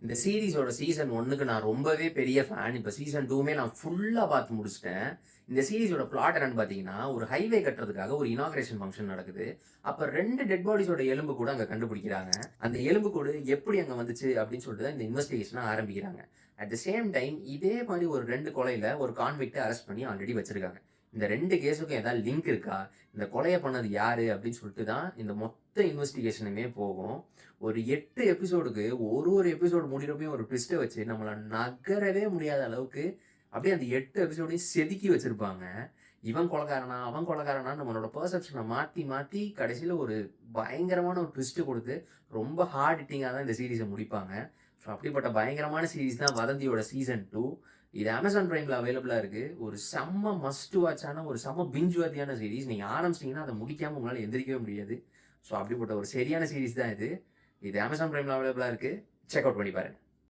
இந்த சீரிஸோட சீசன் 1க்கு நான் ரொம்பவே பெரிய ஃபேன். இப்ப சீசன் 2மே நான் ஃபுல்லா பார்த்து முடிச்சுட்டேன். இந்த சீரிஸோட பிளாட் என்னன்னு பார்த்தீங்கன்னா, ஒரு ஹைவே கட்டுறதுக்காக ஒரு இனாகுரேஷன் ஃபங்ஷன் நடக்குது. அப்ப 2 டெட் பாடிஸோட எலும்பு கூட அங்க கண்டுபிடிக்கிறாங்க. அந்த எலும்புக்கூடு எப்படி அங்க வந்துச்சு அப்படின்னு சொல்லிட்டு தான் இந்த இன்வெஸ்டிகேஷன ஆரம்பிக்கிறாங்க. அட் த சேம் டைம் இதே மாரி ஒரு 2 கொலையில ஒரு கான்விக்ட்ட அரெஸ்ட் பண்ணி ஆல்ரெடி வச்சிருக்காங்க. இந்த 2 கேஸுக்கும் ஏதாவது லிங்க் இருக்கா? இந்த கொலைய பண்ணது யாரு? அப்படின்னு சொல்லிட்டு தான் இந்த மொத்த இன்வெஸ்டிகேஷனுமே போகும். ஒரு 8 எபிசோடுக்கு ஒரு எபிசோடு முடியிறப்பயும் ஒரு ட்விஸ்ட்ட வச்சு நம்மள நகரவே முடியாத அளவுக்கு அப்படியே அந்த 8 எபிசோடையும் செதுக்கி வச்சிருப்பாங்க. இவன் கொலைகாரனா? அவன் கொலைகாரனா? நம்மளோட பெர்செப்ஷன மாத்தி மாத்தி கடைசியில ஒரு பயங்கரமான ஒரு ட்விஸ்ட் குடுத்து ரொம்ப ஹார்ட் ஹிட்டிங்கா தான் இந்த சீரிஸ முடிப்பாங்க. ஸோ அப்படிப்பட்ட பயங்கரமான சீரிஸ் தான் வதந்தியோட சீசன் 2. இது Amazon Primeல அவைலபிளா இருக்கு. ஒரு செம்ம மஸ்ட் வாட்சான ஒரு செம்ம பிஞ்ச் வொர்த்தியான சீரிஸ். நீங்க ஆரம்பிச்சிட்டீங்கன்னா அத முடிக்காம உங்களால எந்திரிக்கவே முடியாது. ஸோ அப்படிப்பட்ட ஒரு சரியான சீரிஸ் தான் இது. இது Amazon Primeல அவைலபிளா இருக்கு. செக் அவுட் பண்ணி பாருங்க.